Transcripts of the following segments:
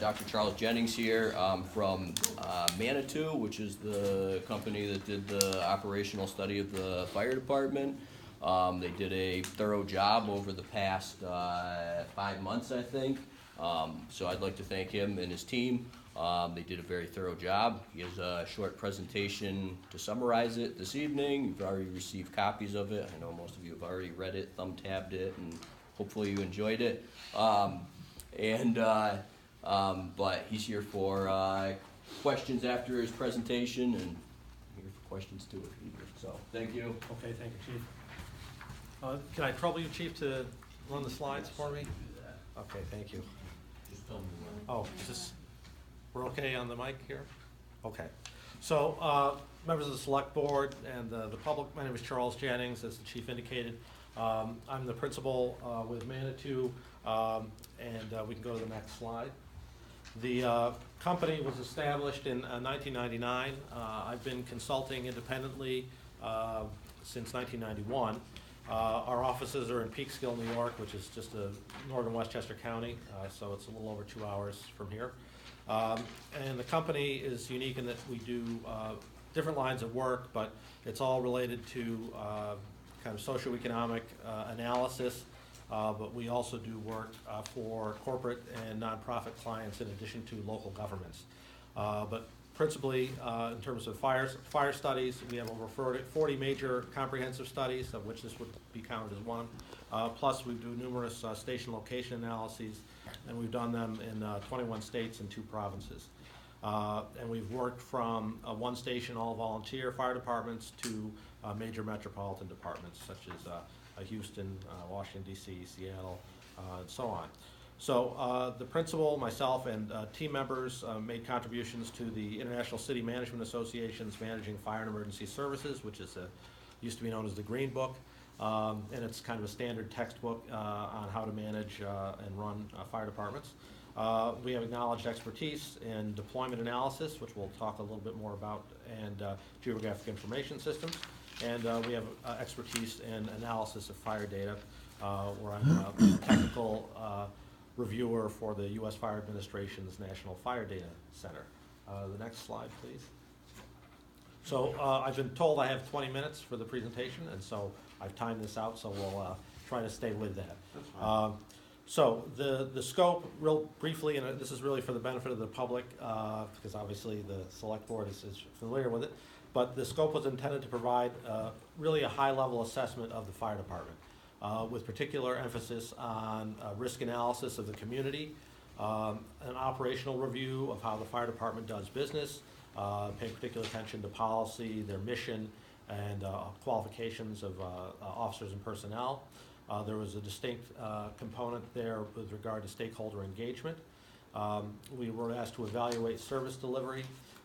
Dr. Charles Jennings here from Manitou, which is the company that did the operational study of the fire department. They did a thorough job over the past 5 months, I think. So I'd like to thank him and his team. They did a very thorough job. He has a short presentation to summarize it this evening. You've already received copies of it. I know most of you have already read it, thumb-tabbed it, and hopefully you enjoyed it. But he's here for questions after his presentation, and here for questions too if needed. So thank you. Okay, thank you, Chief. Can I trouble you, Chief, to run the slides for me? Okay, thank you. Just tell me when. Oh, is this, we're okay on the mic here? Okay. So, members of the Select Board and the public, my name is Charles Jennings, as the Chief indicated. I'm the principal with Manitou, and we can go to the next slide. The company was established in 1999. I've been consulting independently since 1991. Our offices are in Peekskill, New York, which is just northern Westchester County, so it's a little over 2 hours from here. And the company is unique in that we do different lines of work, but it's all related to kind of socioeconomic analysis, but we also do work for corporate and nonprofit clients in addition to local governments. But principally, in terms of fire studies, we have over 40 major comprehensive studies, of which this would be counted as one. Plus, we do numerous station location analyses, and we've done them in 21 states and 2 provinces. And we've worked from one station, all volunteer fire departments, to major metropolitan departments, such as Houston, Washington, D.C., Seattle, and so on. So the principal, myself, and team members made contributions to the International City Management Association's Managing Fire and Emergency Services, which is used to be known as the Green Book, and it's kind of a standard textbook on how to manage and run fire departments. We have acknowledged expertise in deployment analysis, which we'll talk a little bit more about, and geographic information systems, and we have expertise in analysis of fire data, where I'm a technical reviewer for the U.S. Fire Administration's National Fire Data Center. The next slide, please. So I've been told I have 20 minutes for the presentation, and so I've timed this out, so we'll try to stay with that. That's fine. So the scope, real briefly, and this is really for the benefit of the public, because obviously the Select Board is familiar with it, but the scope was intended to provide really a high-level assessment of the fire department, with particular emphasis on risk analysis of the community, an operational review of how the fire department does business, paying particular attention to policy, their mission, and qualifications of officers and personnel. There was a distinct component there with regard to stakeholder engagement. We were asked to evaluate service delivery,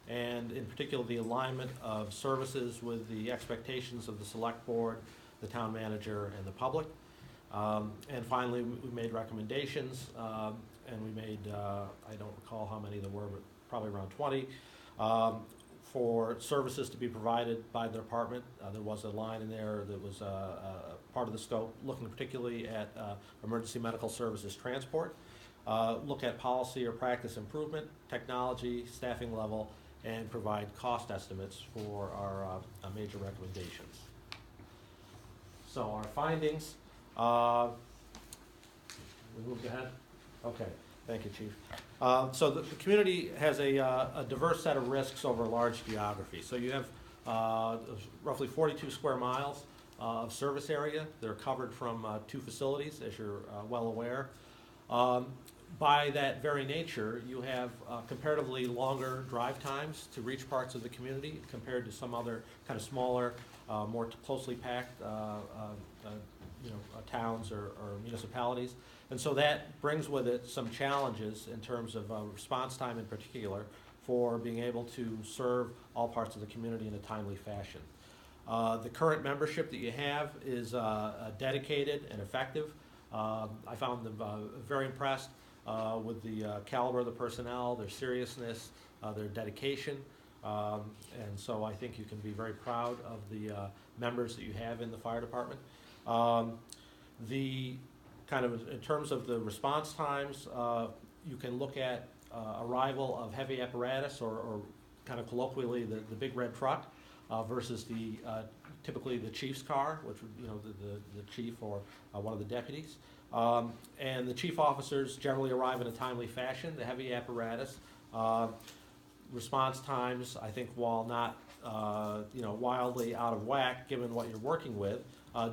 and in particular the alignment of services with the expectations of the Select Board, the town manager, and the public. And finally, we made recommendations, and we made, I don't recall how many there were, but probably around 20, for services to be provided by the department. There was a line in there that was part of the scope, looking particularly at emergency medical services transport, look at policy or practice improvement, technology, staffing level, and provide cost estimates for our major recommendations. So our findings, we moved ahead? Okay, thank you, Chief. So the community has a diverse set of risks over a large geography. So you have roughly 42 square miles of service area. They're covered from 2 facilities, as you're well aware. By that very nature, you have comparatively longer drive times to reach parts of the community compared to some other kind of smaller, more closely packed towns or municipalities. And so that brings with it some challenges in terms of response time in particular for being able to serve all parts of the community in a timely fashion. The current membership that you have is dedicated and effective. I found them very impressed with the caliber of the personnel, their seriousness, their dedication. And so I think you can be very proud of the members that you have in the fire department. The kind of, in terms of the response times, You can look at arrival of heavy apparatus, or kind of colloquially, the big red truck, versus typically the chief's car, which would, the chief or one of the deputies. And the chief officers generally arrive in a timely fashion. The heavy apparatus, response times, I think, while not wildly out of whack given what you're working with,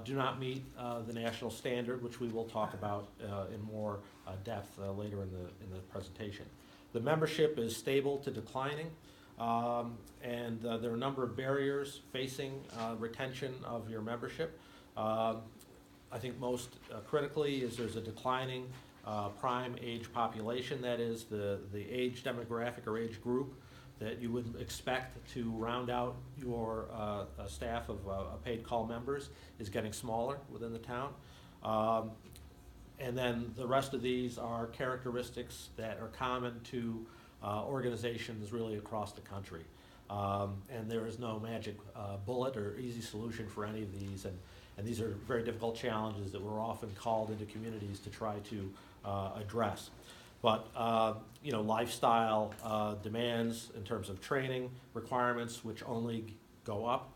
do not meet the national standard, which we will talk about in more depth later in the presentation. The membership is stable to declining, and there are a number of barriers facing retention of your membership. I think most critically is there's a declining prime age population, that is the age demographic or age group that you would expect to round out your staff of paid call members is getting smaller within the town. And then the rest of these are characteristics that are common to organizations really across the country. And there is no magic bullet or easy solution for any of these, and these are very difficult challenges that we're often called into communities to try to address. But lifestyle demands in terms of training requirements, which only go up,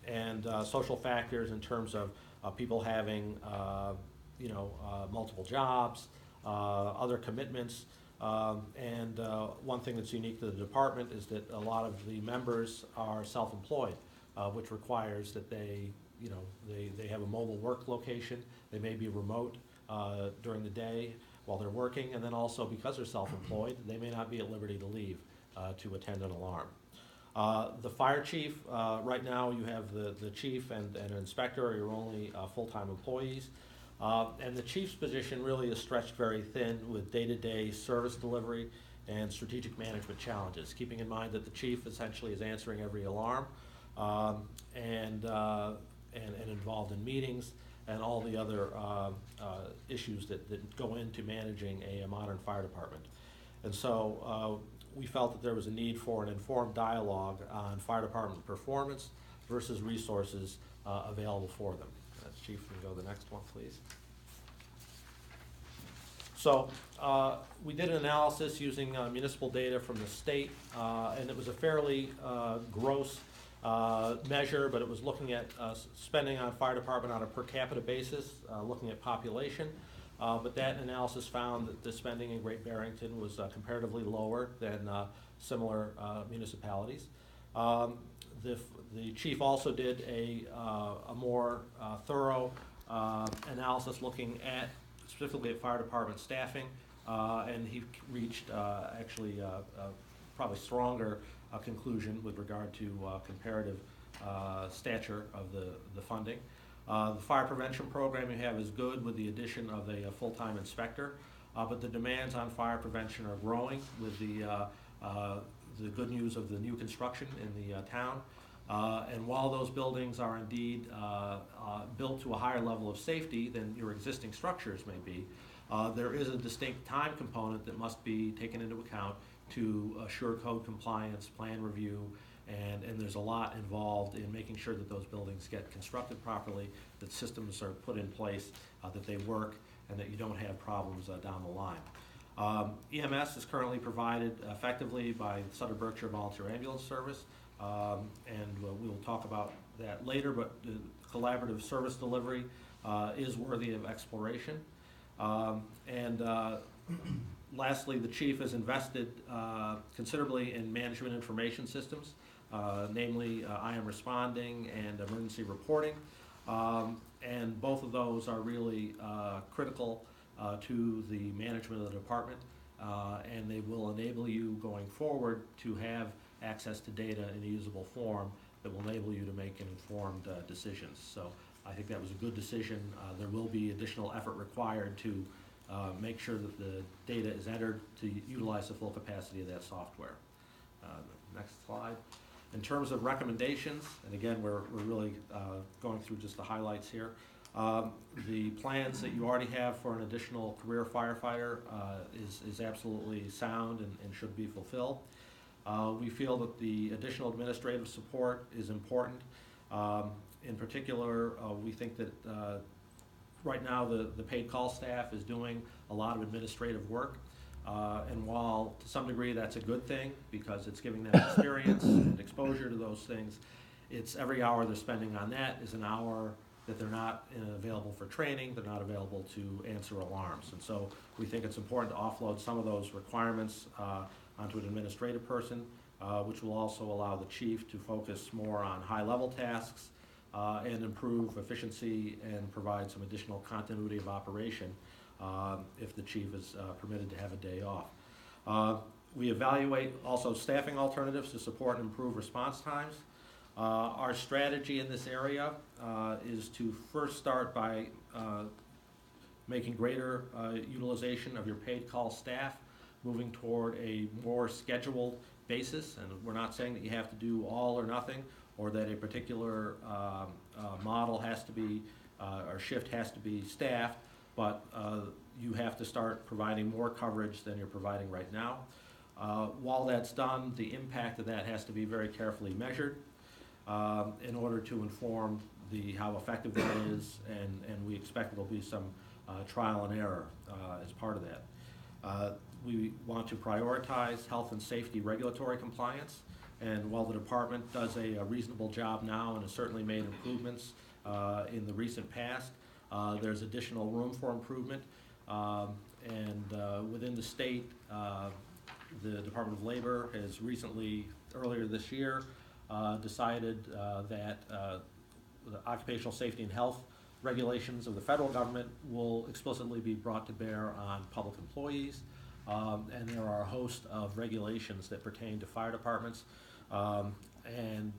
and social factors in terms of people having multiple jobs, other commitments, and one thing that's unique to the department is that a lot of the members are self-employed, which requires that they have a mobile work location. They may be remote during the day while they're working, and then also because they're self-employed, they may not be at liberty to leave to attend an alarm. The fire chief, right now you have the chief and an inspector are your only full-time employees. And the chief's position really is stretched very thin with day-to-day service delivery and strategic management challenges, keeping in mind that the chief essentially is answering every alarm and involved in meetings and all the other issues that go into managing a modern fire department. And so we felt that there was a need for an informed dialogue on fire department performance versus resources available for them. Chief, can you go to the next one, please? So we did an analysis using municipal data from the state, and it was a fairly gross measure, but it was looking at spending on fire department on a per capita basis, looking at population. But that analysis found that the spending in Great Barrington was comparatively lower than similar municipalities. The chief also did a more thorough analysis looking at specifically at fire department staffing, and he reached actually probably stronger conclusion with regard to comparative stature of the funding. The fire prevention program you have is good with the addition of a full-time inspector, but the demands on fire prevention are growing with the good news of the new construction in the town. And while those buildings are indeed built to a higher level of safety than your existing structures may be, there is a distinct time component that must be taken into account to assure code compliance, plan review, and there's a lot involved in making sure that those buildings get constructed properly, that systems are put in place, that they work, and that you don't have problems down the line. EMS is currently provided effectively by Southern Berkshire Volunteer Ambulance Service, and we will talk about that later, but the collaborative service delivery is worthy of exploration. Lastly, the chief has invested considerably in management information systems, namely I Am Responding and emergency reporting, and both of those are really critical to the management of the department, and they will enable you going forward to have access to data in a usable form that will enable you to make informed decisions. So I think that was a good decision. There will be additional effort required to make sure that the data is entered to utilize the full capacity of that software. Next slide. In terms of recommendations, and again, we're really going through just the highlights here. The plans that you already have for an additional career firefighter is absolutely sound and should be fulfilled. We feel that the additional administrative support is important. In particular, we think that right now the paid call staff is doing a lot of administrative work, And while to some degree that's a good thing because it's giving them experience and exposure to those things, it's every hour they're spending on that is an hour that they're not available for training, they're not available to answer alarms. And so we think it's important to offload some of those requirements onto an administrative person, which will also allow the chief to focus more on high-level tasks and improve efficiency and provide some additional continuity of operation if the chief is permitted to have a day off. We evaluate also staffing alternatives to support and improve response times. Our strategy in this area is to first start by making greater utilization of your paid call staff, moving toward a more scheduled basis. And we're not saying that you have to do all or nothing, or that a particular model has to be, or shift has to be staffed, but you have to start providing more coverage than you're providing right now. While that's done, the impact of that has to be very carefully measured in order to inform how effective that is, and we expect there'll be some trial and error as part of that. We want to prioritize health and safety regulatory compliance, and while the department does a reasonable job now and has certainly made improvements in the recent past, there's additional room for improvement. Within the state, the Department of Labor has recently, earlier this year, decided that the occupational safety and health regulations of the federal government will explicitly be brought to bear on public employees. And there are a host of regulations that pertain to fire departments, and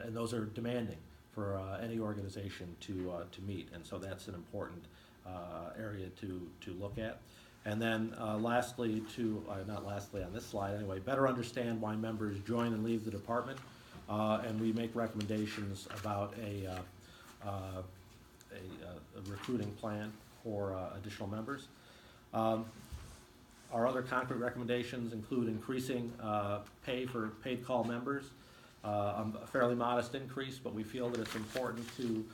those are demanding for any organization to meet, and so that's an important area to look at. And then lastly, not lastly on this slide anyway, better understand why members join and leave the department, and we make recommendations about a recruiting plan for additional members. Our other concrete recommendations include increasing pay for paid call members, a fairly modest increase, but we feel that it's important to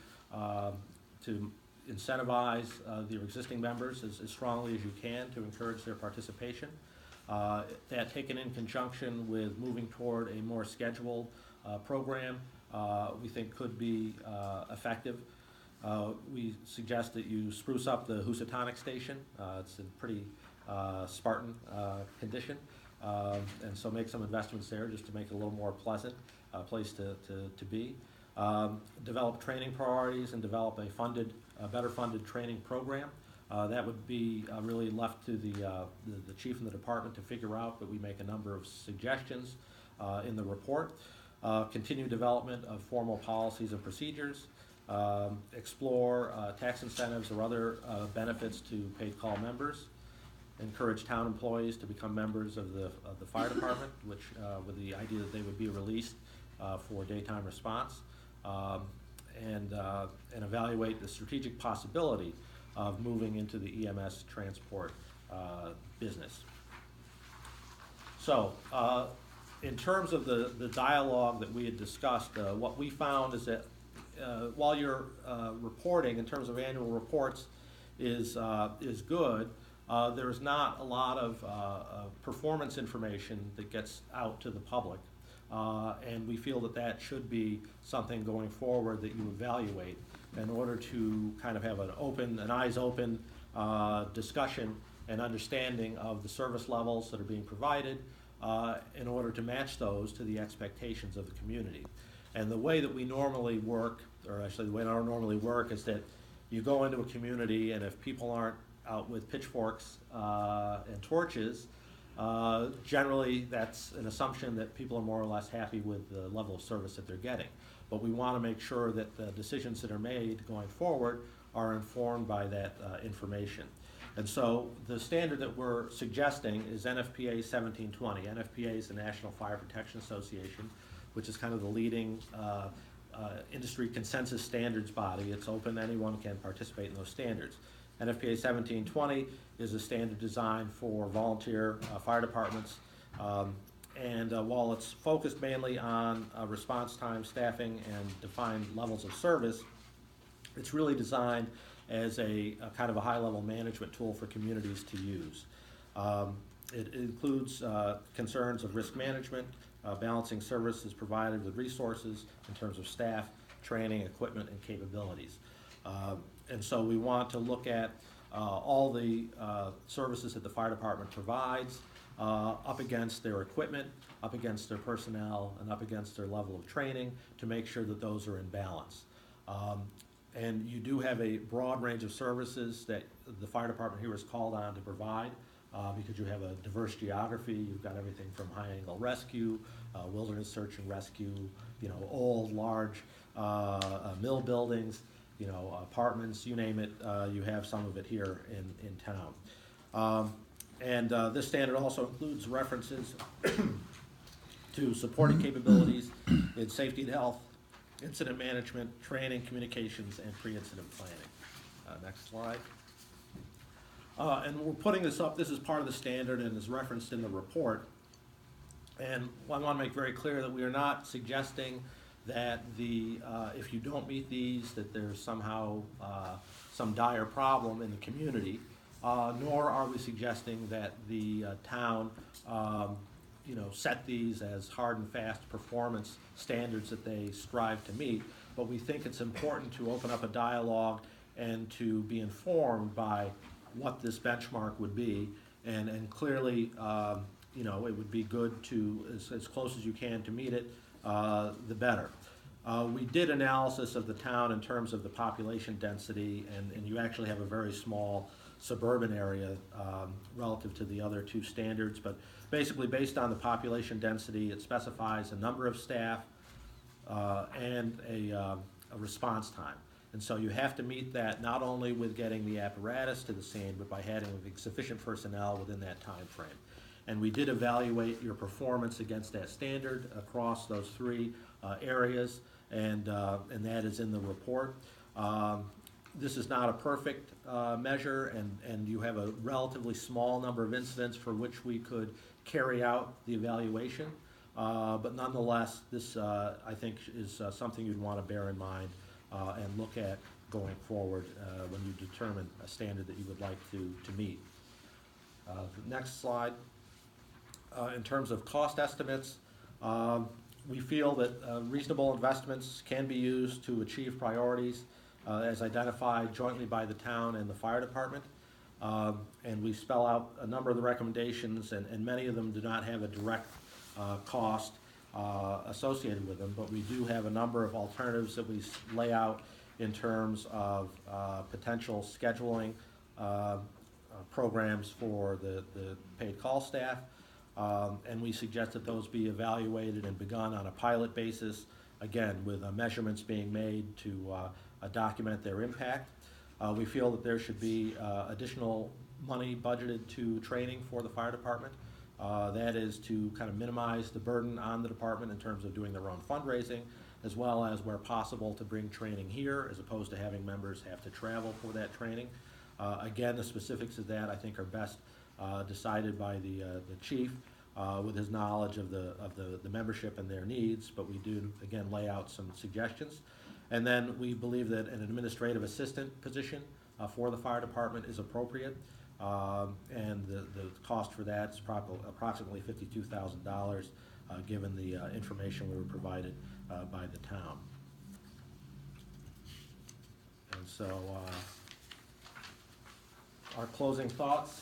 incentivize the existing members as strongly as you can to encourage their participation. That taken in conjunction with moving toward a more scheduled program, we think could be effective. We suggest that you spruce up the Housatonic station. It's in pretty Spartan condition, and so make some investments there just to make it a little more pleasant place to be. Develop training priorities and develop a better funded training program. That would be really left to the chief and the department to figure out, but we make a number of suggestions in the report. Continue development of formal policies and procedures. Explore tax incentives or other benefits to paid call members. Encourage town employees to become members of the fire department, which with the idea that they would be released for daytime response, and evaluate the strategic possibility of moving into the EMS transport business. So, in terms of the dialogue that we had discussed, what we found is that while your reporting in terms of annual reports is good, there's not a lot of performance information that gets out to the public, and we feel that should be something going forward that you evaluate in order to kind of have an eyes open discussion and understanding of the service levels that are being provided in order to match those to the expectations of the community. And the way that we normally work, or actually the way I normally work, is that you go into a community, and if people aren't out with pitchforks and torches, generally that's an assumption that people are more or less happy with the level of service that they're getting. But we want to make sure that the decisions that are made going forward are informed by that information. And so the standard that we're suggesting is NFPA 1720. NFPA is the National Fire Protection Association, which is kind of the leading industry consensus standards body. It's open, anyone can participate in those standards. NFPA 1720 is a standard designed for volunteer fire departments, and while it's focused mainly on response time, staffing, and defined levels of service, it's really designed as a kind of a high-level management tool for communities to use. It includes concerns of risk management, balancing services provided with resources in terms of staff, training, equipment, and capabilities. And so we want to look at all the services that the fire department provides up against their equipment, up against their personnel, and up against their level of training to make sure that those are in balance. And you do have a broad range of services that the fire department here is called on to provide because you have a diverse geography. You've got everything from high-angle rescue, wilderness search and rescue, old, large mill buildings, apartments, you name it, you have some of it here in town. And this standard also includes references to supporting capabilities in safety and health, incident management, training, communications, and pre-incident planning. Next slide. And we're putting this up, this is part of the standard and is referenced in the report. And I want to make very clear that we are not suggesting that if you don't meet these, that there's somehow some dire problem in the community, nor are we suggesting that the town set these as hard and fast performance standards that they strive to meet, but we think it's important to open up a dialogue and to be informed by what this benchmark would be, and clearly, it would be good to, as close as you can to meet it, the better. We did analysis of the town in terms of the population density, and you actually have a very small suburban area relative to the other two standards, but basically based on the population density, it specifies a number of staff and a response time. And so you have to meet that not only with getting the apparatus to the scene, but by having sufficient personnel within that time frame. And we did evaluate your performance against that standard across those three areas, and that is in the report. This is not a perfect measure, and you have a relatively small number of incidents for which we could carry out the evaluation. But nonetheless, this I think is something you'd want to bear in mind and look at going forward when you determine a standard that you would like to meet. The next slide. In terms of cost estimates, we feel that reasonable investments can be used to achieve priorities as identified jointly by the town and the fire department. And we spell out a number of the recommendations, and many of them do not have a direct cost associated with them, but we do have a number of alternatives that we lay out in terms of potential scheduling programs for the paid call staff. And we suggest that those be evaluated and begun on a pilot basis, again, with measurements being made to document their impact. We feel that there should be additional money budgeted to training for the fire department. That is to kind of minimize the burden on the department in terms of doing their own fundraising, as well as where possible to bring training here as opposed to having members have to travel for that training. Again, the specifics of that I think are best decided by the chief with his knowledge of the membership and their needs, but we do again lay out some suggestions. And then we believe that an administrative assistant position for the fire department is appropriate, and the cost for that is approximately $52,000 given the information we were provided by the town. And so our closing thoughts.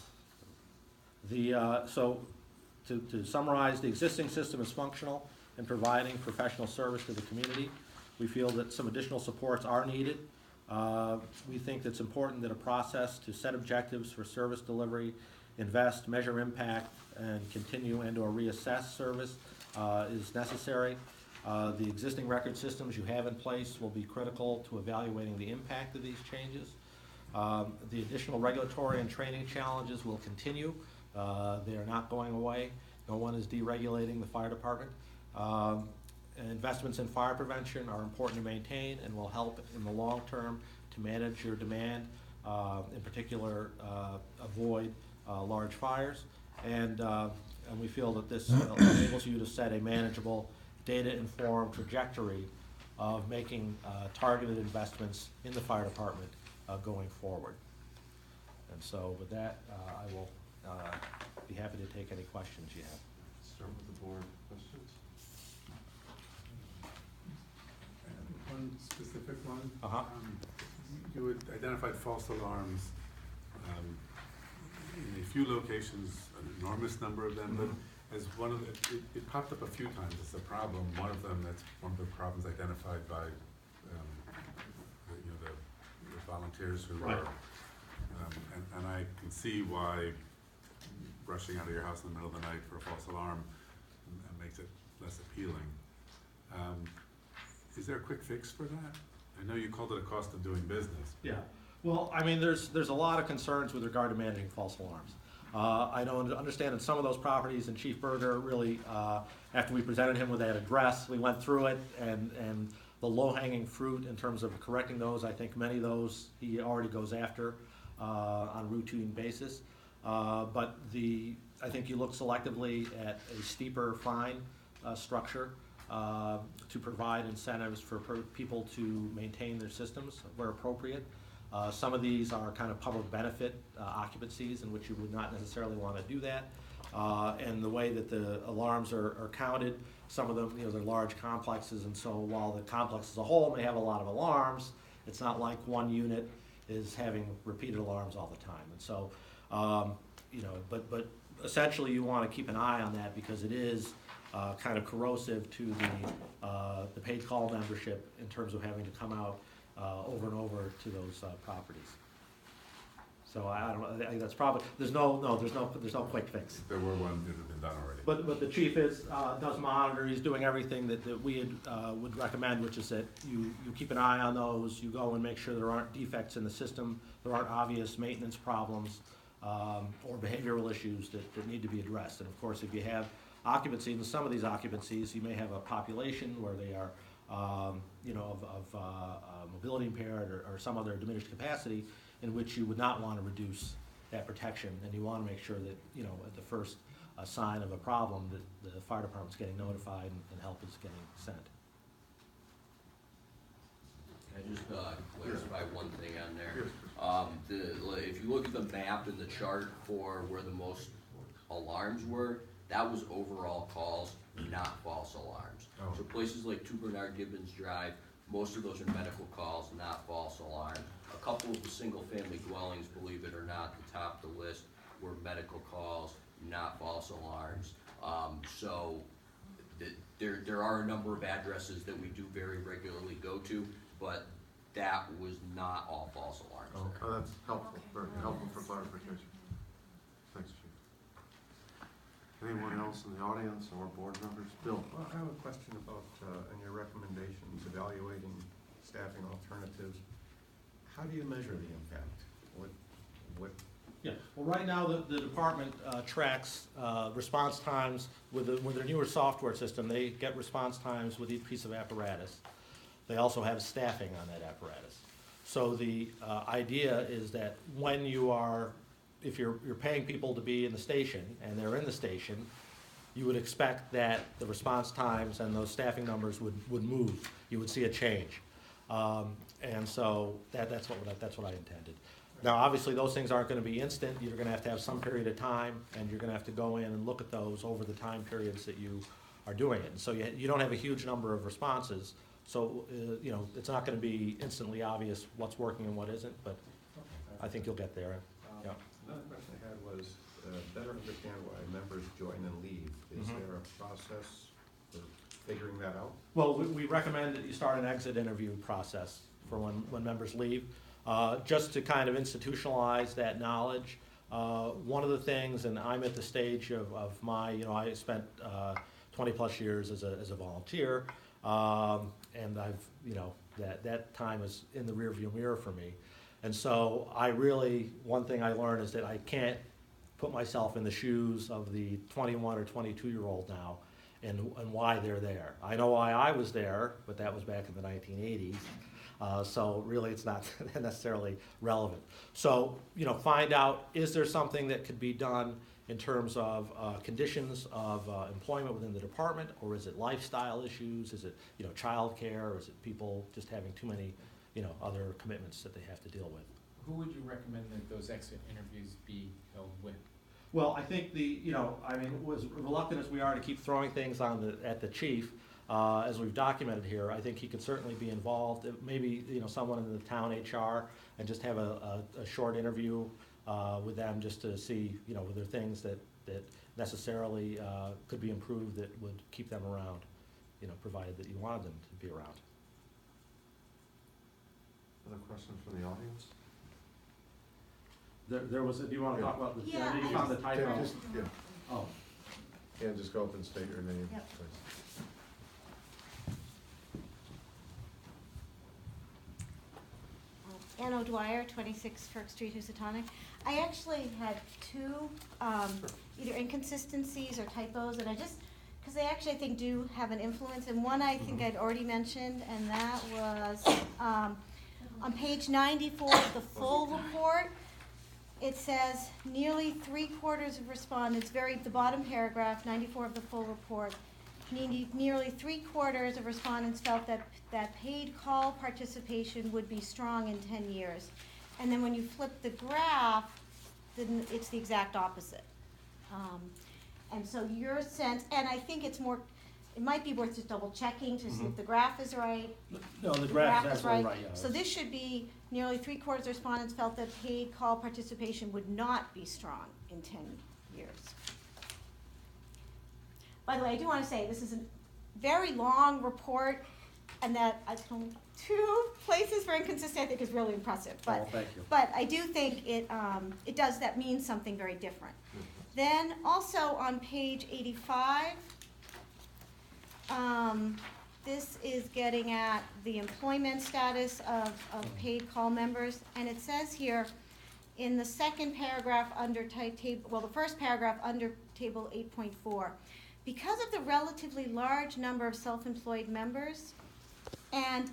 To summarize, the existing system is functional in providing professional service to the community. We feel that some additional supports are needed. We think it's important that a process to set objectives for service delivery, invest, measure impact, and continue and/or reassess service is necessary. The existing record systems you have in place will be critical to evaluating the impact of these changes. The additional regulatory and training challenges will continue. They are not going away. No one is deregulating the fire department. Investments in fire prevention are important to maintain and will help in the long term to manage your demand, in particular avoid large fires. And we feel that this enables you to set a manageable, data-informed trajectory of making targeted investments in the fire department going forward. And so with that, I will be happy to take any questions you have. Start with the board. Questions? One specific one. Uh-huh. You had identified false alarms in a few locations, an enormous number of them, but as one of the, it popped up a few times as a problem. One of them, that's one of the problems identified by the volunteers who Right. are, and I can see why rushing out of your house in the middle of the night for a false alarm makes it less appealing. Is there a quick fix for that? I know you called it a cost of doing business. Yeah, well, I mean, there's a lot of concerns with regard to managing false alarms. I don't understand that some of those properties, and Chief Berger really, after we presented him with that address, we went through it, and the low-hanging fruit in terms of correcting those, I think many of those he already goes after on a routine basis. But I think you look selectively at a steeper fine structure to provide incentives for people to maintain their systems where appropriate. Some of these are kind of public benefit occupancies in which you would not necessarily want to do that. And the way that the alarms are counted, some of them, they're large complexes, and so while the complex as a whole may have a lot of alarms, it's not like one unit is having repeated alarms all the time. And so, but essentially you want to keep an eye on that because it is kind of corrosive to the paid call membership in terms of having to come out over and over to those properties. So I don't know, I think that's probably, there's no quick fix. If there were one, it would have been done already. But the chief does monitor, he's doing everything that we would recommend, which is that you keep an eye on those, you go and make sure there aren't defects in the system, there aren't obvious maintenance problems, or behavioral issues that need to be addressed. And of course, if you have occupancy, in some of these occupancies, you may have a population where they are, mobility impaired or some other diminished capacity in which you would not want to reduce that protection, and you want to make sure that, at the first sign of a problem, that the fire department's getting notified and help is getting sent. Can I just clarify one thing on there? Yes. If you look at the map and the chart for where the most alarms were, that was overall calls, not false alarms. Oh. So places like 2 Bernard Gibbons Drive, most of those are medical calls, not false alarms. A couple of the single-family dwellings, believe it or not, the top of the list were medical calls, not false alarms. So there are a number of addresses that we do very regularly go to, but that was not all false alarms. Oh, that's helpful, very helpful for clarification. Thanks, Chief. Anyone else in the audience or board members? Bill? Well, I have a question about, in your recommendations, evaluating staffing alternatives. How do you measure the impact? What? Yeah, well, right now, the department tracks response times with their newer software system. They get response times with each piece of apparatus. They also have staffing on that apparatus. So the idea is that when if you're paying people to be in the station, and they're in the station, you would expect that the response times and those staffing numbers would move. You would see a change. And so that's what I intended. Now, obviously, those things aren't going to be instant. You're going to have some period of time, and you're going to have to go in and look at those over the time periods that you are doing it. And so you don't have a huge number of responses. So, it's not going to be instantly obvious what's working and what isn't, but I think you'll get there. Yeah. Another question I had was, better understand why members join and leave. Is there a process for figuring that out? Well, we recommend that you start an exit interview process for when members leave, just to kind of institutionalize that knowledge. One of the things, and I'm at the stage of my, I spent 20 plus years as a volunteer, and I've, that time is in the rearview mirror for me. And so one thing I learned is that I can't put myself in the shoes of the 21 or 22-year-old now and why they're there. I know why I was there, but that was back in the 1980s. So really it's not necessarily relevant. So, find out, is there something that could be done in terms of conditions of employment within the department, or is it lifestyle issues? Is it, childcare, or is it people just having too many, other commitments that they have to deal with? Who would you recommend that those exit interviews be held with? Well, I think as reluctant as we are to keep throwing things at the chief, as we've documented here, I think he could certainly be involved. Maybe, someone in the town HR, and just have a short interview with them, just to see, were there things that necessarily could be improved that would keep them around, provided that you wanted them to be around. Other questions from the audience? There was, do you want to talk about the, Yeah, I know you I found the just- typo? Can just, yeah, Oh, can just go up and state your name, Yep. please. Ann O'Dwyer, 26 Firk Street, Housatonic. I actually had two either inconsistencies or typos, and because they actually, I think, do have an influence. And one I think I'd already mentioned, and that was on page 94 of the full report. It says nearly 3/4 of respondents, the bottom paragraph, 94 of the full report, nearly 3/4 of respondents felt that paid call participation would be strong in 10 years. And then when you flip the graph, then it's the exact opposite. And so your sense, and I think it might be worth just double checking to see if the graph is right. no, the graph is absolutely right, yeah. So this should be nearly 3/4 of respondents felt that paid call participation would not be strong in 10 years. By the way, I do want to say, this is a very long report, and that I found 2 places for inconsistency, I think is really impressive. Oh, thank you. But I do think that means something very different. Then also on page 85, this is getting at the employment status of paid call members, and it says here in the second paragraph under the first paragraph under table 8.4, because of the relatively large number of self-employed members, and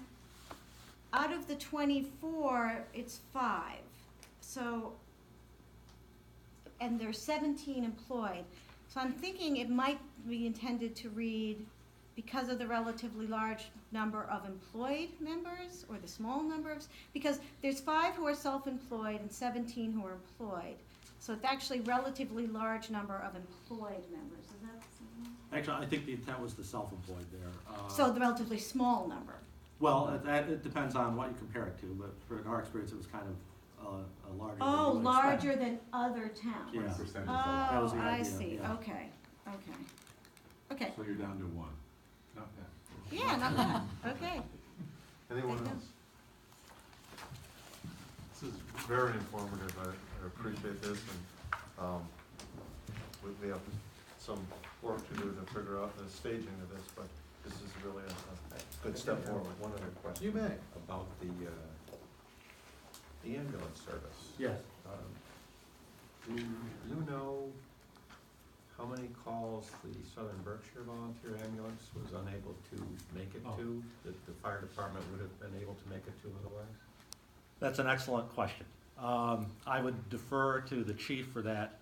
out of the 24, it's 5. So, and there's 17 employed. So I'm thinking it might be intended to read, because of the relatively large number of employed members, or the small number of, because there's 5 who are self-employed and 17 who are employed. So it's actually relatively large number of employed members. Is that the same? Actually, I think the intent was the self-employed there. So the relatively small number. Well, it depends on what you compare it to, but in our experience, it was kind of a larger. than Oh, you would larger expect. than other towns. Yeah. 20% is a Oh, lot. That was the I idea, see, yeah. okay. Okay, So you're down to 1. Not bad. yeah, not bad, okay. Anyone Thank you. else? This is very informative, I appreciate this, and, we have some work to do to figure out the staging of this, but this is really a good step forward. One other question. You may. About the ambulance service. Yes. Do you know how many calls the Southern Berkshire Volunteer Ambulance was unable to make it to, that the fire department would have been able to make it to otherwise? That's an excellent question. I would defer to the chief for that.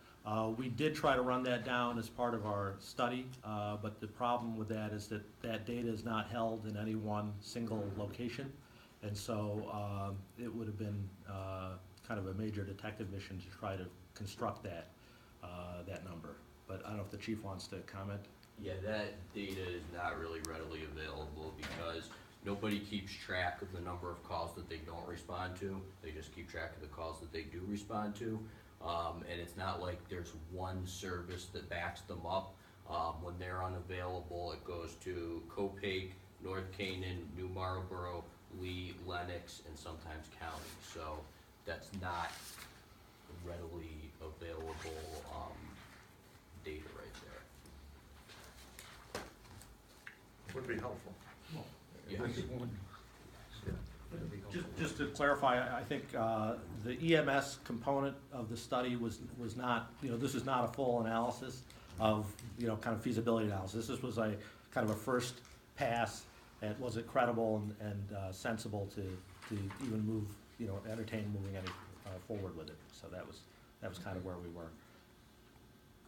We did try to run that down as part of our study, but the problem with that is that data is not held in any one single location. And so it would have been kind of a major detective mission to try to construct that number. But I don't know if the chief wants to comment. Yeah, that data is not really readily available because nobody keeps track of the number of calls that they don't respond to. They just keep track of the calls that they do respond to. And it's not like there's one service that backs them up. When they're unavailable, it goes to Copake, North Canaan, New Marlboro, Lee, Lenox, and sometimes county. So that's not readily available data right there. Would be helpful. Yes. Just to clarify, I think the EMS component of the study was not, this is not a full analysis of, kind of feasibility analysis. This was a kind of a first pass at was it credible and sensible to even move, entertain moving any forward with it. So that was kind of where we were.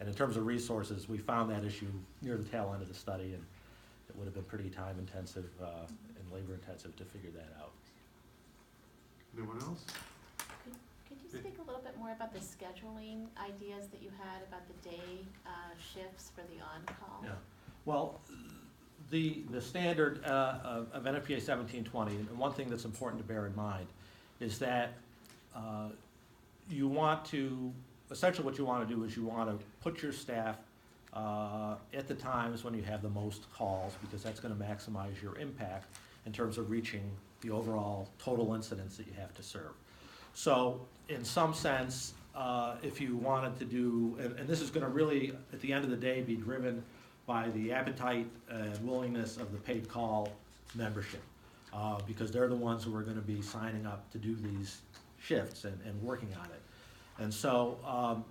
And in terms of resources, we found that issue near the tail end of the study, and it would have been pretty time intensive and labor intensive to figure that out. Anyone else? Could you you speak a little bit more about the scheduling ideas that you had about the day shifts for the on-call? Yeah, well, the standard of NFPA 1720, and one thing that's important to bear in mind is that you want to, essentially what you want to do is you want to put your staff at the times when you have the most calls, because that's going to maximize your impact in terms of reaching the overall total incidents that you have to serve. So in some sense, if you wanted to do, and this is going to really, at the end of the day, be driven by the appetite and willingness of the paid call membership, because they're the ones who are going to be signing up to do these shifts and working on it. And so,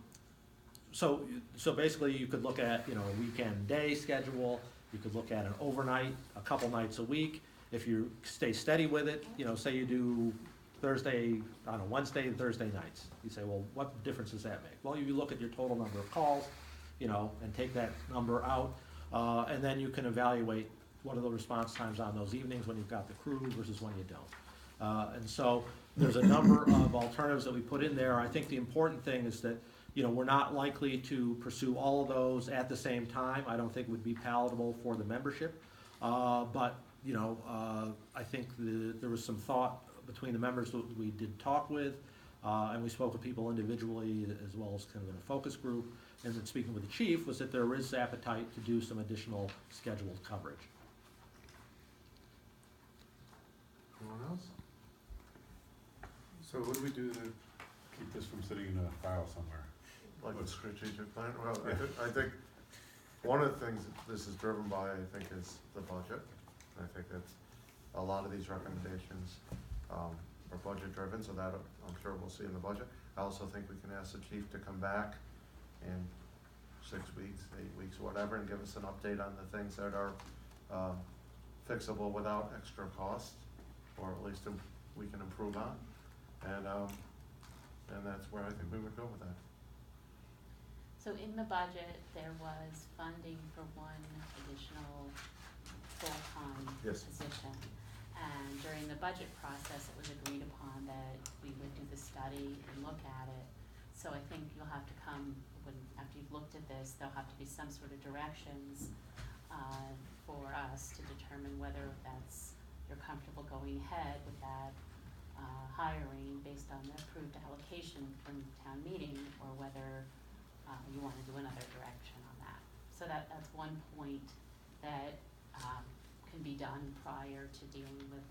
so basically you could look at, you know, a weekend day schedule, you could look at an overnight, a couple nights a week. If you stay steady with it, you know, say you do Thursday, I don't know, Wednesday and Thursday nights. You say, well, what difference does that make? Well, you look at your total number of calls, you know, and take that number out, and then you can evaluate what are the response times on those evenings when you've got the crew versus when you don't. And so there's a number of alternatives that we put in there. I think the important thing is that, you know, we're not likely to pursue all of those at the same time. I don't think it would be palatable for the membership. But, you know, I think there was some thought between the members that we did talk with, and we spoke with people individually as well as kind of in a focus group. And then speaking with the chief was that there is appetite to do some additional scheduled coverage. Anyone else? So what do we do to keep this from sitting in a file somewhere? Like a strategic plan? Well, I think one of the things that this is driven by, I think, is the budget. I think that's, a lot of these recommendations are budget driven, so that I'm sure we'll see in the budget. I also think we can ask the chief to come back in 6 weeks, 8 weeks, whatever, and give us an update on the things that are fixable without extra cost, or at least we can improve on. And that's where I think we would go with that. So in the budget, there was funding for one additional full-time Yes. position. And during the budget process, it was agreed upon that we would do the study and look at it. So I think you'll have to come, after you've looked at this, there'll have to be some sort of directions for us to determine whether you're comfortable going ahead with that hiring based on the approved allocation from town meeting, or whether you want to do another direction on that. So that's one point that can be done prior to dealing with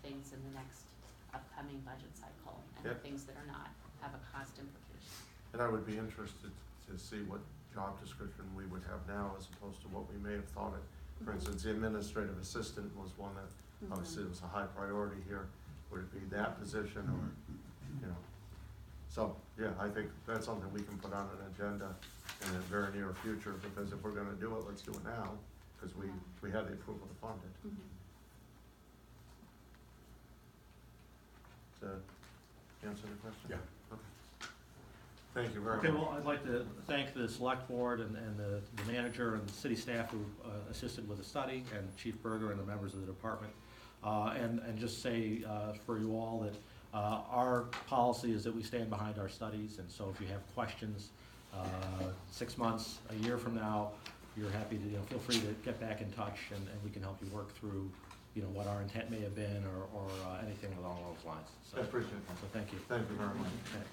things in the next upcoming budget cycle, and Yep. things that are not, have a cost implication. And I would be interested to see what job description we would have now as opposed to what we may have thought it. For instance, the administrative assistant was one that obviously was a high priority here. Would it be that position or, you know? So, yeah, I think that's something we can put on an agenda in the very near future, because if we're gonna do it, let's do it now, because we have the approval to fund it. Does that answer the question? Yeah. Okay. Thank you very much. Okay, well, I'd like to thank the select board and the manager and the city staff who assisted with the study, and Chief Berger and the members of the department. And just say for you all that our policy is that we stand behind our studies, and so if you have questions 6 months, a year from now, you're happy to, you know, feel free to get back in touch, and we can help you work through, you know, what our intent may have been or anything along those lines. So, I appreciate that. so thank you. Thank you very much. Okay.